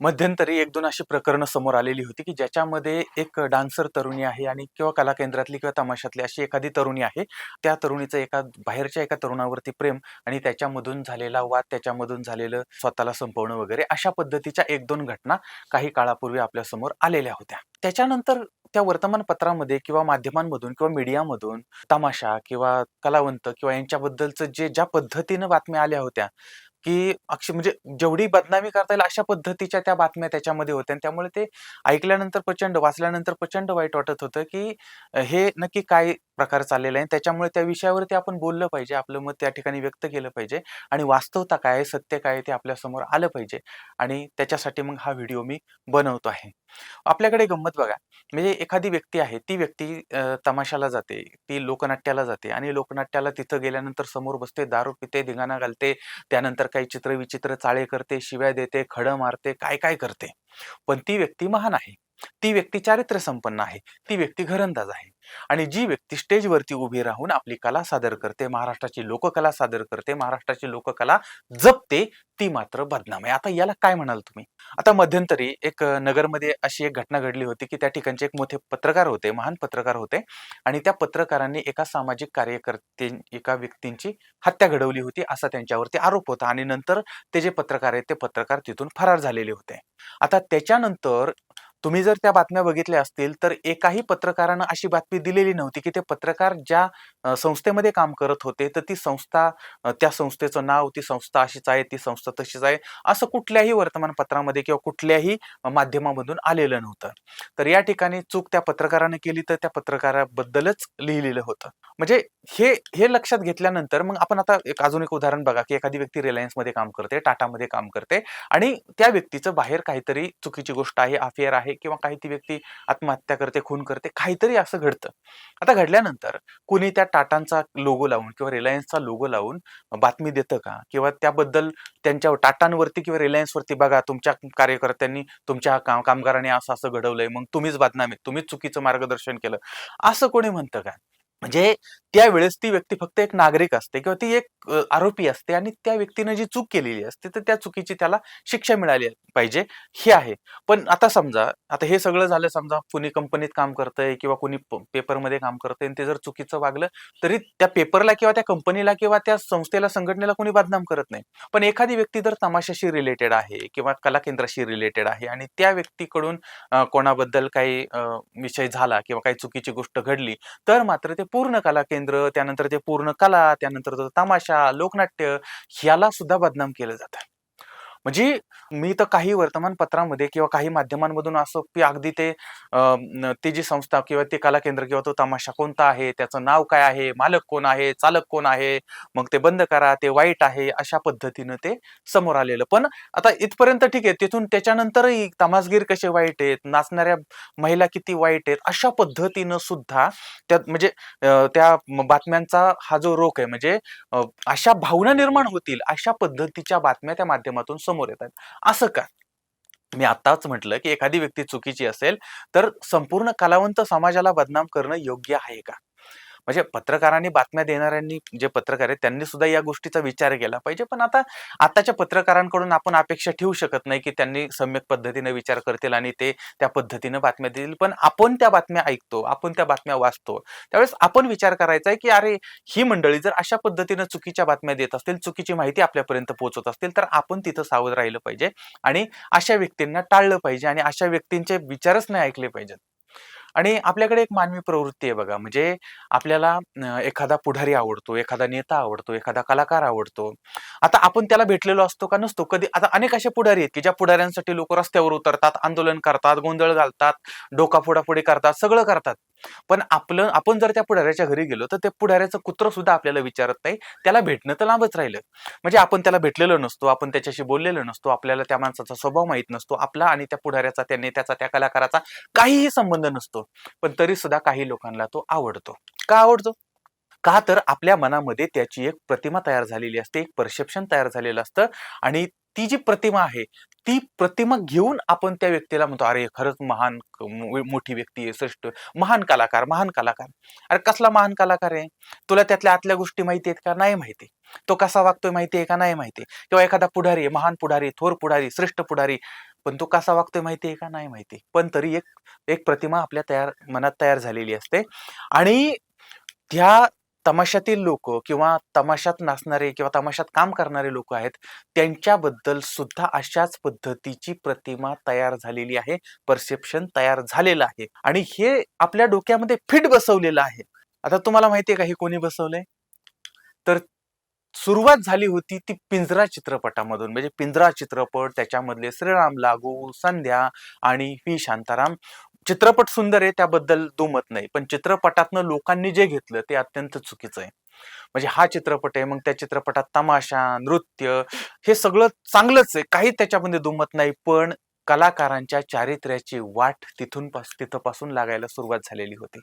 मध्यंतरी 1-2 अशी प्रकरणं समोर आलेली होती, की ज्याच्यामध्ये एक डान्सर तरुणी आहे आणि किंवा कला केंद्रातली किंवा तमाशातली अशी एखादी तरुणी आहे. त्या तरुणीचं बाहेरच्या एका तरुणावरती प्रेम आणि त्याच्यामधून झालेला वाद, त्याच्यामधून झालेलं स्वतःला संपवणं वगैरे अशा पद्धतीच्या 1-2 घटना काही काळापूर्वी आपल्यासमोर आलेल्या होत्या. त्याच्यानंतर त्या वर्तमानपत्रामध्ये किंवा माध्यमांमधून किंवा मीडियामधून तमाशा किंवा कलावंत किंवा यांच्याबद्दलचं ज्या पद्धतीनं बातम्या आल्या होत्या, की म्हणजे जेवढी बदनामी करता येईल अशा पद्धतीच्या त्या बातम्या त्याच्यामध्ये होत्या आणि त्यामुळे ते ऐकल्यानंतर वाचल्यानंतर प्रचंड वाईट वाटत होतं, की हे नक्की काय प्रकार चाललेला आहे. त्याच्यामुळे त्या विषयावरती आपण बोललं पाहिजे, आपलं मत त्या ठिकाणी व्यक्त केलं पाहिजे आणि वास्तवता काय आहे, सत्य काय आहे ते आपल्यासमोर आलं पाहिजे आणि त्याच्यासाठी मग हा व्हिडिओ मी बनवतो आहे. आपल्याकडे गंमत बघा, म्हणजे एखादी व्यक्ती आहे, ती व्यक्ती तमाशाला जाते, ती लोकनाट्याला जाते आणि लोकनाट्याला तिथं गेल्यानंतर समोर बसते, दारू पिते, धिंगाणा घालते, त्यानंतर काही चित्रविचित्र चाळे करते, शिव्या देते, खडं मारते, काय-काय करते. पण ती व्यक्ती महान आहे. ती व्यक्ती चारित्र्यसंपन्न आहे. ती व्यक्ती घरंदाज आहे. आणि जी व्यक्ती स्टेजवरती उभी राहून आपली कला सादर करते, महाराष्ट्राची लोककला सादर करते, महाराष्ट्राची लोककला जपते, ती मात्र बदनाम आहे. आता याला काय म्हणाल तुम्ही? आता मध्यंतरी एक नगरमध्ये अशी एक घटना घडली होती, की त्या ठिकाणचे एक मोठे पत्रकार होते, महान पत्रकार होते आणि त्या पत्रकारांनी एका सामाजिक एका व्यक्तींची हत्या घडवली होती, असा त्यांच्यावरती आरोप होता आणि नंतर ते जे पत्रकार आहेत, ते पत्रकार तिथून फरार झालेले होते. आता त्याच्यानंतर तुम्ही जर त्या बातम्या बघितल्या असतील, तर एकाही पत्रकारानं अशी बातमी दिलेली नव्हती, की ते पत्रकार ज्या संस्थेमध्ये काम करत होते, तर ती संस्था त्या संस्थेचं नाव, ती संस्था अशीच आहे, ती संस्था तशीच आहे, असं कुठल्याही वर्तमानपत्रामध्ये किंवा कुठल्याही माध्यमामधून आलेलं नव्हतं. तर या ठिकाणी चूक त्या पत्रकाराने केली, तर त्या पत्रकाराबद्दलच लिहिलेलं होतं. म्हणजे हे हे लक्षात घेतल्यानंतर मग आपण आता अजून एक उदाहरण बघा, की एखादी व्यक्ती रिलायन्समध्ये काम करते, टाटामध्ये काम करते आणि त्या व्यक्तीचं बाहेर काहीतरी चुकीची गोष्ट आहे, अफेअर आहे किंवा काही ती व्यक्ती आत्महत्या करते, खून करते, काहीतरी असं घडतं. आता घडल्यानंतर कुणी त्या टाटांचा लोगो लावून किंवा रिलायन्सचा लोगो लावून बातमी देतं का? किंवा त्याबद्दल त्यांच्या टाटांवरती किंवा रिलायन्सवरती बघा तुमच्या कार्यकर्त्यांनी, तुमच्या कामगारांनी असं-असं घडवलंय, मग तुम्हीच बदनाम आहे, तुम्हीच चुकीचं मार्गदर्शन केलं, असं कोणी म्हणतं का? म्हणजे त्यावेळेस ती व्यक्ती फक्त एक नागरिक असते किंवा ती एक आरोपी असते आणि त्या व्यक्तीनं जी चूक केलेली असते, तर त्या चुकीची त्याला शिक्षा मिळाली पाहिजे, हे आहे. पण आता समजा, आता हे सगळं झालं समजा कुणी कंपनीत काम करतंय किंवा कुणी पेपरमध्ये काम करतंय आणि ते जर चुकीचं वागलं, तरी त्या पेपरला किंवा त्या कंपनीला किंवा त्या संस्थेला, संघटनेला कोणी बदनाम करत नाही. पण एखादी व्यक्ती जर तमाशाशी रिलेटेड आहे किंवा कला केंद्राशी रिलेटेड आहे आणि त्या व्यक्तीकडून कोणाबद्दल काही विषय झाला किंवा काही चुकीची गोष्ट घडली, तर मात्र ते पूर्ण कला केंद्र, त्यानंतर ते पूर्ण कला, त्यानंतर तो तमाशा, लोकनाट्य ह्याला सुद्धा बदनाम केलं जातं. म्हणजे मी तर काही वर्तमानपत्रामध्ये किंवा काही माध्यमांमधून असं की अगदी ती जी संस्था किंवा ते कला केंद्र किंवा तो तमाशा कोणता आहे, त्याचं नाव काय आहे, मालक कोण आहे, चालक कोण आहे, मग ते बंद करा, ते वाईट आहे, अशा पद्धतीनं ते समोर आलेलं. पण आता इथपर्यंत ठीक आहे. तिथून त्याच्यानंतरही तमासगीर कसे वाईट आहेत, नाचणाऱ्या महिला किती वाईट आहेत, अशा पद्धतीनं सुद्धा त्यात म्हणजे त्या बातम्यांचा हा जो रोख आहे म्हणजे अशा भावना निर्माण होतील, अशा पद्धतीच्या बातम्या त्या माध्यमातून समोर येतात. असं का? मी आत्ताच म्हटलं, की एखादी व्यक्ती चुकीची असेल, तर संपूर्ण कलावंत समाजाला बदनाम करणं योग्य आहे का? म्हणजे पत्रकारांनी, बातम्या देणाऱ्यांनी, जे पत्रकार आहेत त्यांनी सुद्धा या गोष्टीचा विचार केला पाहिजे. पण आताच्या पत्रकारांकडून आपण अपेक्षा ठेवू शकत नाही, की त्यांनी सम्यक पद्धतीने विचार करतील आणि ते त्या पद्धतीनं बातम्या देतील. पण आपण त्या बातम्या ऐकतो, आपण त्या बातम्या वाचतो. त्यावेळेस आपण विचार करायचा आहे, की अरे, ही मंडळी जर अशा पद्धतीनं चुकीच्या बातम्या देत असतील, चुकीची माहिती आपल्यापर्यंत पोहोचवत असतील, तर आपण तिथं सावध राहिलं पाहिजे आणि अशा व्यक्तींना टाळलं पाहिजे आणि अशा व्यक्तींचे विचारच नाही ऐकले पाहिजेत. आणि आपल्याकडे एक मानवी प्रवृत्ती आहे बघा, म्हणजे आपल्याला एखादा पुढारी आवडतो, एखादा नेता आवडतो, एखादा कलाकार आवडतो. आता आपण त्याला भेटलेलो असतो का नसतो कधी. आता अनेक असे पुढारी आहेत, की ज्या पुढाऱ्यांसाठी लोकं रस्त्यावर उतरतात, आंदोलन करतात, गोंधळ घालतात, डोका फोडाफोडी करतात, सगळं करतात. पण आपण जर त्या पुढाऱ्याच्या घरी गेलो, तर त्या पुढाऱ्याचं कुत्रं सुद्धा आपल्याला विचारत नाही. त्याला भेटणं तर लांबच राहिलं. म्हणजे आपण त्याला भेटलेलो नसतो, आपण त्याच्याशी बोललेलो नसतो, आपल्याला त्या माणसाचा स्वभाव माहीत नसतो. आपला आणि त्या पुढाऱ्याचा, त्या नेत्याचा, त्या कलाकाराचा काहीही संबंध नसतो. पण तरी सुद्धा काही लोकांना तो आवडतो. का आवडतो? का तर आपल्या मनामध्ये त्याची एक प्रतिमा तयार झालेली असते, एक परसेप्शन तयार झालेलं असतं आणि ती जी प्रतिमा आहे, ती प्रतिमा घेऊन आपण त्या व्यक्तीला म्हणतो, "अरे, खरंच महान मोठी व्यक्ती आहे, श्रेष्ठ, महान कलाकार, महान कलाकार." अरे, कसला महान कलाकार आहे? तुला त्यातल्या आतल्या गोष्टी माहिती आहेत का? नाही माहिती. तो कसा वागतोय माहिती आहे का? नाही माहिती. किंवा एखादा पुढारी आहे, महान पुढारी, थोर पुढारी, श्रेष्ठ पुढारी. पण तो कसा वागतोय माहिती आहे का? नाही माहिती. पण तरी एक एक प्रतिमा आपल्या मनात तयार झालेली असते आणि त्या तमाशातील लोकं किंवा तमाशात नाचणारे किंवा तमाशात काम करणारे लोकं आहेत, त्यांच्याबद्दल सुद्धा अशाच पद्धतीची प्रतिमा तयार झालेली आहे, परसेप्शन तयार झालेलं आहे आणि हे आपल्या डोक्यामध्ये फिट बसवलेलं आहे. आता तुम्हाला माहिती आहे का हे कोणी बसवलंय? तर सुरुवात झाली होती ती पिंजरा चित्रपटामधून. म्हणजे पिंजरा चित्रपट, त्याच्यामधले श्रीराम लागू, संध्या आणि व्ही शांताराम. चित्रपट सुंदर आहे, त्याबद्दल दुमत नाही. पण चित्रपटातनं लोकांनी जे घेतलं ते अत्यंत चुकीचं आहे. म्हणजे हा चित्रपट आहे, मग त्या चित्रपटात तमाशा, नृत्य हे सगळं चांगलंच आहे. काही त्याच्यामध्ये दुमत नाही. पण कलाकारांच्या चारित्र्याची वाट तिथपासून लागायला सुरुवात झालेली होती.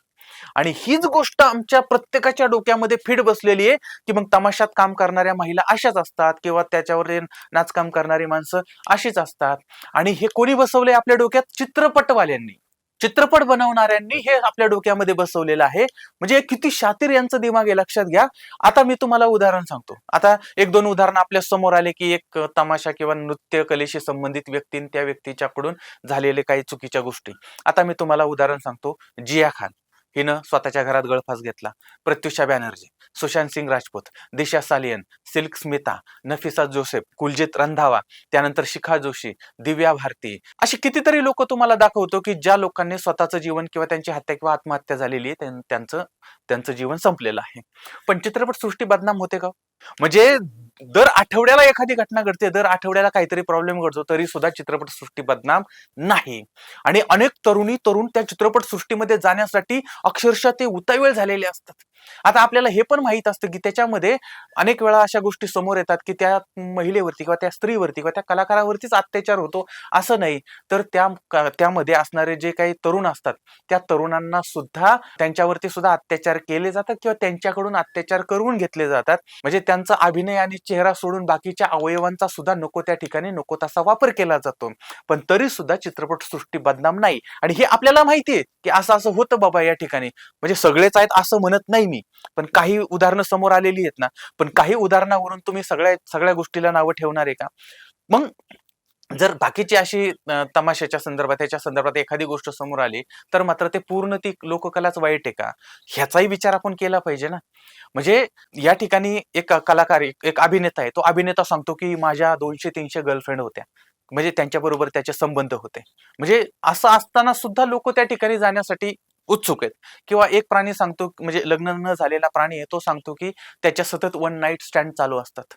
आणि हीच गोष्ट आमच्या प्रत्येकाच्या डोक्यामध्ये फिट बसलेली आहे, की मग तमाशात काम करणाऱ्या महिला अशाच असतात किंवा त्याच्यावर नाचकाम करणारी माणसं अशीच असतात. आणि हे कोणी बसवलंय आपल्या डोक्यात? चित्रपटवाल्यांनी, चित्रपट बनवणाऱ्यांनी हे आपल्या डोक्यामध्ये बसवलेलं आहे. म्हणजे किती शातीर यांचं दिमाग आहे लक्षात घ्या. आता मी तुम्हाला उदाहरण सांगतो. आता एक दोन उदाहरण आपल्या समोर आले, की एक तमाशा किंवा नृत्य कलेशी संबंधित व्यक्ती त्या व्यक्तीच्याकडून झालेले काही चुकीच्या गोष्टी. आता मी तुम्हाला उदाहरण सांगतो. जिया खान हिनं स्वतःच्या घरात गळफास घेतला. प्रत्युषा बॅनर्जी, सुशांत सिंग राजपूत, दिशा सालियन, सिल्क स्मिता, नफिसा जोसेफ, कुलजीत रंधावा, त्यानंतर शिखा जोशी, दिव्या भारती, अशी कितीतरी लोक तुम्हाला दाखवतो की ज्या लोकांनी स्वतःचं जीवन किंवा त्यांची हत्या किंवा आत्महत्या झालेली आहे, त्यांचं त्यांचं जीवन संपलेलं आहे. पण चित्रपट सृष्टी बदनाम होते का? म्हणजे दर आठवड्याला एखादी घटना घडते, दर आठवड्याला काहीतरी प्रॉब्लेम घडतो, तरी सुद्धा चित्रपट सृष्टी बदनाम नाही. आणि अनेक तरुण त्या चित्रपट सृष्टीमध्ये जाण्यासाठी अक्षरशः ते उतावीळ झालेले असतात. आता आपल्याला हे पण माहित असतं की त्याच्यामध्ये अनेक वेळा अशा गोष्टी समोर येतात की त्या महिलेवरती किंवा त्या स्त्रीवरती किंवा त्या कलाकारावरतीच अत्याचार होतो असं नाही, तर त्यामध्ये असणारे जे काही तरुण असतात त्या तरुणांना सुद्धा त्यांच्यावरती सुद्धा अत्याचार केले जातात किंवा त्यांच्याकडून अत्याचार करून घेतले जातात. म्हणजे त्यांचा अभिनय आणि चेहरा सोडून बाकीच्या अवयवांचा सुद्धा नको त्या ठिकाणी नको तसा वापर केला जातो. पण तरी सुद्धा चित्रपट सृष्टी बदनाम नाही. आणि हे आपल्याला माहितीये की असं असं होतं बाबा या ठिकाणी. म्हणजे सगळेच आहेत असं म्हणत नाही मी, पण काही उदाहरणं समोर आलेली आहेत ना. पण काही उदाहरणावरून तुम्ही सगळ्या गोष्टीला नावं ठेवणार आहे का? मग जर बाकीची अशी तमाशाच्या संदर्भात त्याच्या संदर्भात एखादी गोष्ट समोर आली, तर मात्र ते पूर्ण ती लोककलाच वाईट आहे का, ह्याचाही विचार आपण केला पाहिजे ना. म्हणजे या ठिकाणी एक कलाकार, एक अभिनेता आहे, तो अभिनेता सांगतो की माझ्या 200-300 गर्लफ्रेंड होत्या, म्हणजे त्यांच्याबरोबर त्याचे संबंध होते. म्हणजे असं असताना सुद्धा लोक त्या ठिकाणी जाण्यासाठी उत्सुक आहेत. किंवा एक प्राणी सांगतो, म्हणजे लग्न न झालेला प्राणी आहे, तो सांगतो की त्याच्या सतत वन नाईट स्टँड चालू असतात.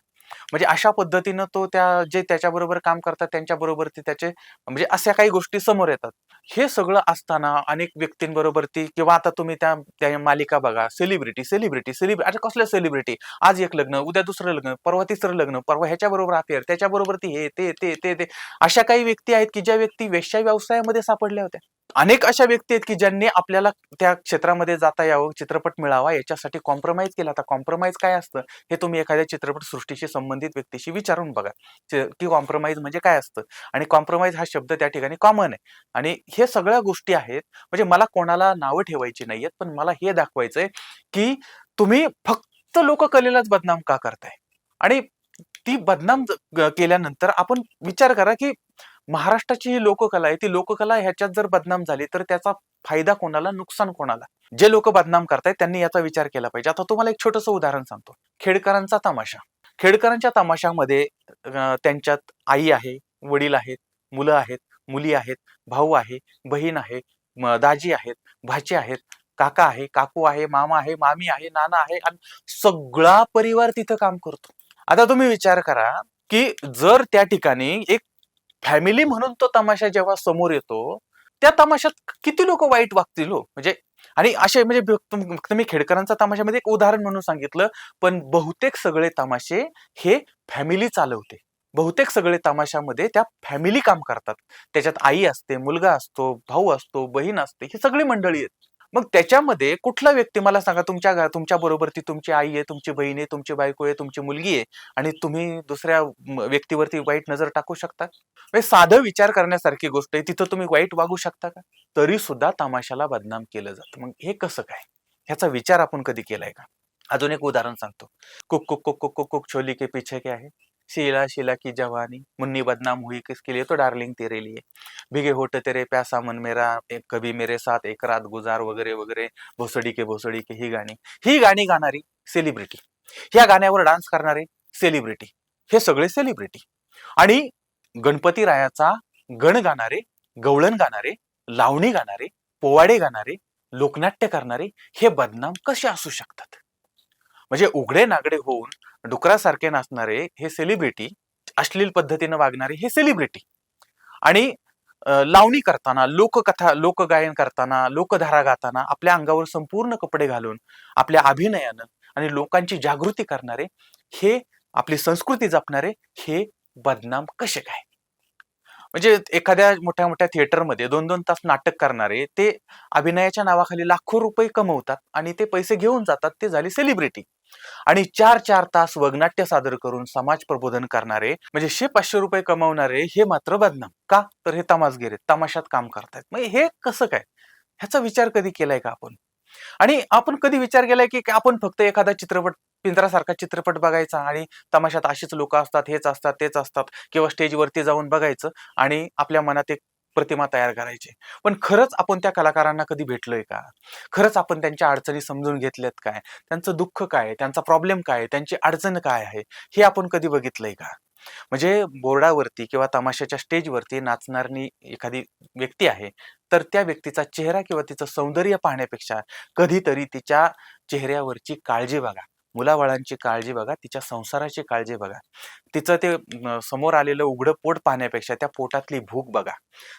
म्हणजे अशा पद्धतीनं तो जे त्याच्याबरोबर काम करतात त्यांच्याबरोबर ते त्याचे, म्हणजे अशा काही गोष्टी समोर येतात. हे सगळं असताना अनेक व्यक्तींबरोबर ती, किंवा आता तुम्ही त्या मालिका बघा, सेलिब्रिटी सेलिब्रिटी सेलिब्रिटी, आता कसल्या सेलिब्रिटी, आज एक लग्न, उद्या दुसरं लग्न, परवा तिसरं लग्न, परवा ह्याच्याबरोबर अफेअर, त्याच्याबरोबर ती हे ते ते ते ते अशा काही व्यक्ती आहेत की ज्या व्यक्ती वेश्या व्यवसायामध्ये सापडल्या होत्या. अनेक अशा व्यक्ती आहेत की ज्यांनी आपल्याला त्या क्षेत्रामध्ये जाता यावं, चित्रपट मिळावा याच्यासाठी कॉम्प्रोमाइज केला. आता कॉम्प्रोमाइज काय असतं हे तुम्ही एखाद्या चित्रपट सृष्टीशी संबंधित व्यक्तीशी विचारून बघा की कॉम्प्रोमाइज म्हणजे काय असतं. आणि कॉम्प्रोमाइज हा शब्द त्या ठिकाणी कॉमन आहे. आणि हे सगळ्या गोष्टी आहेत. म्हणजे मला कोणाला नावं ठेवायची नाहीयेत, पण मला हे दाखवायचंय की तुम्ही फक्त लोककलेलाच बदनाम का करताय. आणि ती बदनाम केल्यानंतर आपण विचार करा की महाराष्ट्राची ही लोककला आहे, ती लोककला ह्याच्यात जर बदनाम झाली तर त्याचा फायदा कोणाला, नुकसान कोणाला? जे लोक बदनाम करतायत त्यांनी याचा विचार केला पाहिजे. आता तुम्हाला एक छोटंसं उदाहरण सांगतो. खेडकरांचा तमाशा. खेडकरांच्या तमाशामध्ये त्यांच्यात आई आहे, वडील आहेत, मुलं आहेत, मुली आहेत, भाऊ आहे, बहीण आहे, दाजी आहेत, भाचे आहेत, काका आहे, काकू आहे, मामा आहे, मामी आहे, नाना आहे, आणि सगळा परिवार तिथं काम करतो. आता तुम्ही विचार करा की जर त्या ठिकाणी एक फॅमिली म्हणून तो तमाशा जेव्हा समोर येतो, त्या तमाशात किती लोक वाईट वागतील हो. म्हणजे आणि असे, म्हणजे फक्त मी खेडकरांचा तमाशामध्ये एक उदाहरण म्हणून सांगितलं, पण बहुतेक सगळे तमाशे हे फॅमिली चालवते. बहुतेक सगळे तमाशामध्ये त्या फॅमिली काम करतात. त्याच्यात आई असते, मुलगा असतो, भाऊ असतो, बहीण असते, ही सगळी मंडळी आहेत. मग त्याच्यामध्ये कुठला व्यक्ती, मला सांगा, तुमच्या बरोबर ती तुमची आई आहे, तुमची बहीण आहे, तुमची बायको आहे, तुमची मुलगी आहे, आणि तुम्ही दुसऱ्या व्यक्तीवरती वाईट नजर टाकू शकता? म्हणजे साधं विचार करण्यासारखी गोष्ट आहे. तिथं तुम्ही वाईट वागू शकता का? तरी सुद्धा तमाशाला बदनाम केलं जातं. मग हे कसं काय? ह्याचा विचार आपण कधी केलाय का? अजून एक उदाहरण सांगतो. कुक कुक कुक कुक कुक कुक छोली के पीछे क्या है? शीला शीला की जवानी, मुन्नी बदनाम हुई किसके लिए, तो डार्लिंग तेरे लिए, भीगे होठ तेरे प्यासा मन मेरा, एक कभी मेरे साथ एक रात गुजार वगैरे वगैरे, भोसडी के ही गाणी गाणारी सेलिब्रिटी, ह्या गाण्यावर डान्स करणारे सेलिब्रिटी, हे सगळे सेलिब्रिटी. आणि गणपती रायाचा गण गाणारे, गवळण गाणारे, लावणी गाणारे, पोवाडे गाणारे, लोकनाट्य करणारे हे बदनाम कसे असू शकतात? म्हणजे उघडे नागडे होऊन डुकरासारखे नाचणारे हे सेलिब्रिटी, अश्लील पद्धतीने वागणारे हे सेलिब्रिटी, आणि लावणी करताना, लोककथा लोकगायन करताना, लोकधारा गाताना आपल्या अंगावर संपूर्ण कपडे घालून आपल्या अभिनयानं आणि लोकांची जागृती करणारे, हे आपली संस्कृती जपणारे हे बदनाम कसे काय? म्हणजे एखाद्या मोठ्या मोठ्या थिएटरमध्ये 2-2 तास नाटक करणारे ते अभिनयाच्या नावाखाली लाखो रुपये कमवतात आणि ते पैसे घेऊन जातात, ते झाली सेलिब्रिटी. आणि 4-4 तास वगनाट्य सादर करून समाज प्रबोधन करणारे, म्हणजे 100-500 रुपये कमावणारे हे मात्र बदनाम का? तर हे तमासगीर आहेत, तमाशात काम करतायत. मग हे कसं काय? ह्याचा विचार कधी केलाय का आपण? आणि आपण कधी विचार केलाय की आपण फक्त एखादा चित्रपट, पिंजरासारखा चित्रपट बघायचा आणि तमाशात अशीच लोक असतात, हेच असतात, तेच असतात, किंवा स्टेजवरती जाऊन बघायचं आणि आपल्या मनात एक प्रतिमा तयार करायची. पण खरंच आपण त्या कलाकारांना कधी भेटलोय का? खरंच आपण त्यांच्या अडचणी समजून घेतल्यात काय? त्यांचं दुःख काय, त्यांचा प्रॉब्लेम काय, त्यांची अडचण काय आहे, हे आपण कधी बघितलंय का? म्हणजे बोर्डावरती किंवा तमाशाच्या स्टेजवरती नाचणारी एखादी व्यक्ती आहे, तर त्या व्यक्तीचा चेहरा किंवा तिचं सौंदर्य पाहण्यापेक्षा कधीतरी तिच्या चेहऱ्यावरची काळजी बघा, मुलाबाळांची काळजी बघा, तिच्या संसाराची काळजी बघा, तिचं ते समोर आलेलं उघडं पोट पाहण्यापेक्षा त्या पोटातली भूक बघा,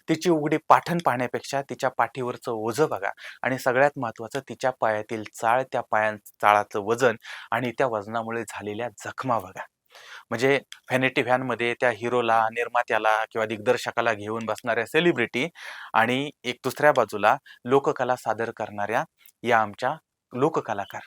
तिची उघडी पाठण पाहण्यापेक्षा तिच्या पाठीवरचं ओझं बघा, आणि सगळ्यात महत्वाचं तिच्या पायातील चाळ, त्या चाळाचं वजन आणि त्या वजनामुळे झालेल्या जखमा बघा. म्हणजे व्हॅनिटी व्हॅनमध्ये त्या हिरोला, निर्मात्याला किंवा दिग्दर्शकाला घेऊन बसणाऱ्या सेलिब्रिटी, आणि एक दुसऱ्या बाजूला लोककला सादर करणाऱ्या या आमच्या लोककलाकार.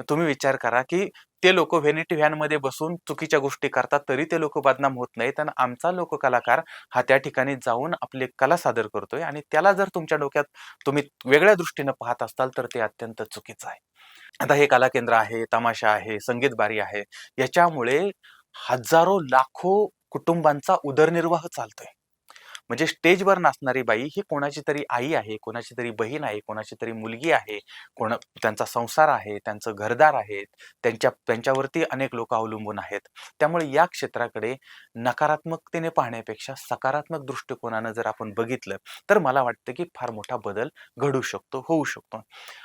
तुम्ही विचार करा की ते लोक व्हॅनिटी व्हॅनमध्ये बसून चुकीच्या गोष्टी करतात तरी ते लोक बदनाम होत नाहीत, आणि आमचा लोककलाकार हा त्या ठिकाणी जाऊन आपली कला सादर करतोय, आणि त्याला जर तुमच्या डोक्यात तुम्ही वेगळ्या दृष्टीने पाहत असताल तर ते अत्यंत चुकीचं आहे. आता हे कला केंद्र आहे, तमाशा आहे, संगीत बारी आहे, याच्यामुळे हजारो लाखो कुटुंबांचा उदरनिर्वाह चालतोय. म्हणजे स्टेजवर नाचणारी बाई ही कोणाची तरी आई आहे, कोणाची तरी बहीण आहे, कोणाची तरी मुलगी आहे, त्यांचा संसार आहे, त्यांचं घरदार आहे, त्यांच्यावरती अनेक लोक अवलंबून आहेत. त्यामुळे या क्षेत्राकडे नकारात्मकतेने पाहण्यापेक्षा सकारात्मक दृष्टिकोनानं जर आपण बघितलं तर मला वाटतं की फार मोठा बदल घडू शकतो, होऊ शकतो.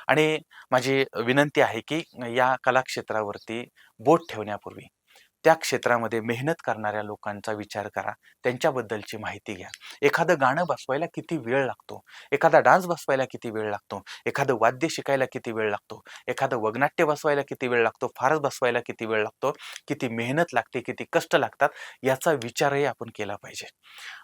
आणि माझी विनंती आहे की या कलाक्षेत्रावरती बोट ठेवण्यापूर्वी त्या क्षेत्रामध्ये मेहनत करणाऱ्या लोकांचा विचार करा, त्यांच्याबद्दलची माहिती घ्या. एखादं गाणं बसवायला किती वेळ लागतो, एखादा डान्स बसवायला किती वेळ लागतो, एखादं वाद्य शिकायला किती वेळ लागतो, एखादं वगनाट्य बसवायला किती वेळ लागतो, फारच बसवायला किती वेळ लागतो, किती मेहनत लागते, किती कष्ट लागतात, याचा विचारही आपण केला पाहिजे.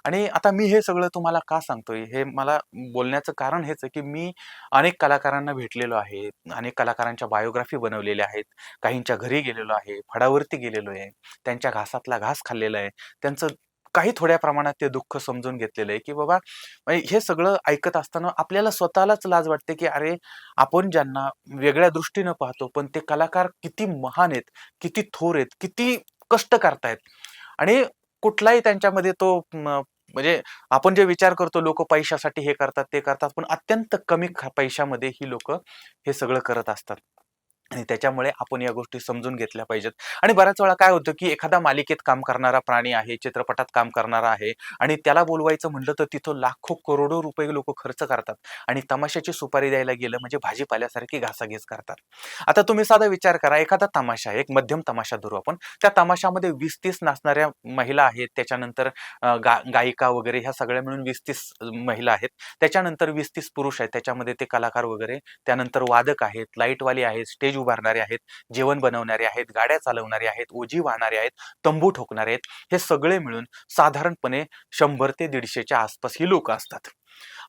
आणि आता मी हे सगळं तुम्हाला का सांगतोय, हे मला बोलण्याचं कारण हेच आहे की मी अनेक कलाकारांना भेटलेलो आहे, अनेक कलाकारांच्या बायोग्राफी बनवलेल्या आहेत, काहींच्या घरी गेलेलो आहे, फडावरती गेलेलो आहे, त्यांच्या घासातला घास खाल्लेला आहे, त्यांचं काही थोड्या प्रमाणात ते दुःख समजून घेतलेलं आहे की बाबा, म्हणजे हे सगळं ऐकत असताना आपल्याला स्वतःलाच लाज वाटते की अरे, आपण ज्यांना वेगळ्या दृष्टीनं पाहतो पण ते कलाकार किती महान आहेत, किती थोर आहेत, किती कष्ट करतायत, आणि कुठलाही त्यांच्यामध्ये तो म्हणजे आपण जे विचार करतो लोक पैशासाठी हे करतात ते करतात, पण अत्यंत कमी पैशामध्ये ही लोक हे सगळं करत असतात. आणि त्याच्यामुळे आपण या गोष्टी समजून घेतल्या पाहिजेत. आणि बऱ्याच वेळा काय होतं की एखादा मालिकेत काम करणारा प्राणी आहे, चित्रपटात काम करणारा आहे, आणि त्याला बोलवायचं म्हटलं तर तिथं लाखो करोडो रुपये लोक खर्च करतात, आणि तमाशाची सुपारी द्यायला गेलं म्हणजे भाजीपाल्यासारखी घासाघीस करतात. आता तुम्ही साधा विचार करा, एखादा तमाशा आहे, एक मध्यम तमाशा धरू आपण, त्या तमाशामध्ये 20-30 नाचणाऱ्या महिला आहेत, त्याच्यानंतर गायिका वगैरे ह्या सगळ्या मिळून 20-30 महिला आहेत, त्याच्यानंतर 20-30 पुरुष आहेत, त्याच्यामध्ये ते कलाकार वगैरे, त्यानंतर वादक आहेत, लाईटवाले आहेत, स्टेज उभारणारे आहेत, जेवण बनवणारे आहेत, गाड्या चालवणारे आहेत, ओझी वाहणारे आहेत, तंबू ठोकणारे आहेत, हे सगळे मिळून साधारणपणे 100 ते 150च्या आसपास ही लोक असतात.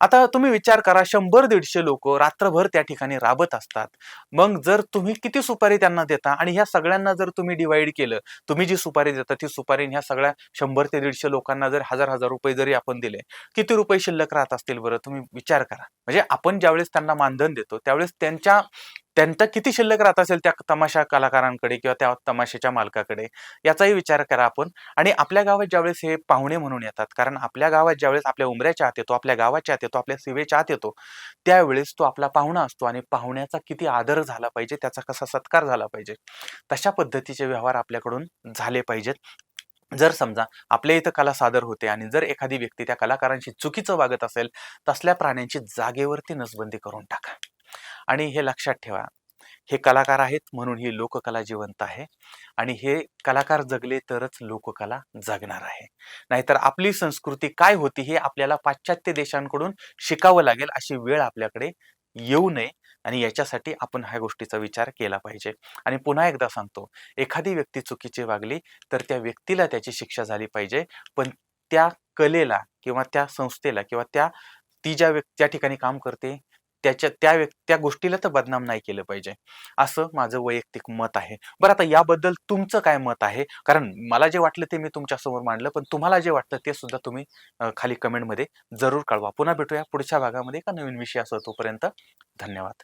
आता तुम्ही विचार करा, 100-150 लोक रात्रभर त्या ठिकाणी राबत असतात. मग जर तुम्ही किती सुपारी त्यांना देता, आणि ह्या सगळ्यांना जर तुम्ही डिवाइड केलं, तुम्ही जी सुपारी देता ती सुपारी ह्या सगळ्या 100 ते 150 लोकांना जर 1000-1000 रुपये जरी आपण दिले, किती रुपये शिल्लक राहत असतील बरं? तुम्ही विचार करा. म्हणजे आपण ज्यावेळेस त्यांना मानधन देतो त्यावेळेस त्यांच्या त्यांचा किती शिल्लक राहत असेल त्या तमाशा कलाकारांकडे किंवा त्या तमाशाच्या मालकाकडे, याचाही विचार करा आपण. आणि आपल्या गावात ज्यावेळेस हे पाहुणे म्हणून येतात, कारण आपल्या गावात ज्यावेळेस आपल्या उंबऱ्याच्या आत येतो, आपल्या गावाच्या आत येतो, आपल्या सीमेच्या आत येतो, त्यावेळेस तो आपला पाहुणा असतो आणि पाहुण्याचा किती आदर झाला पाहिजे, त्याचा कसा सत्कार झाला पाहिजे, तशा पद्धतीचे व्यवहार आपल्याकडून झाले पाहिजेत. जर समजा आपल्या इथं कला सादर होते आणि जर एखादी व्यक्ती त्या कलाकारांशी चुकीचं वागत असेल, तसल्या प्राण्यांची जागेवरती नसबंदी करून टाका. आणि हे लक्षात ठेवा, हे कलाकार आहेत म्हणून ही लोककला जिवंत आहे आणि हे कलाकार जगले तरच लोककला जगणार आहे. नाहीतर आपली संस्कृती काय होती हे आपल्याला पाश्चात्य देशांकडून शिकावं लागेल, अशी वेळ आपल्याकडे येऊ नये. आणि याच्यासाठी आपण ह्या गोष्टीचा विचार केला पाहिजे. आणि पुन्हा एकदा सांगतो, एखादी व्यक्ती चुकीची वागली तर त्या व्यक्तीला त्याची शिक्षा झाली पाहिजे, पण त्या कलेला किंवा त्या संस्थेला किंवा ती त्या ठिकाणी काम करते त्या गोष्टीला तर बदनाम नाही केलं पाहिजे, असं माझं वैयक्तिक मत आहे. बरं, आता याबद्दल तुमचं काय मत आहे? कारण मला जे वाटलं ते मी तुमच्या समोर मांडलं, पण तुम्हाला जे वाटतं ते सुद्धा तुम्ही खाली कमेंटमध्ये जरूर कळवा. पुन्हा भेटूया पुढच्या भागामध्ये एका नवीन विषयासह. तोपर्यंत धन्यवाद.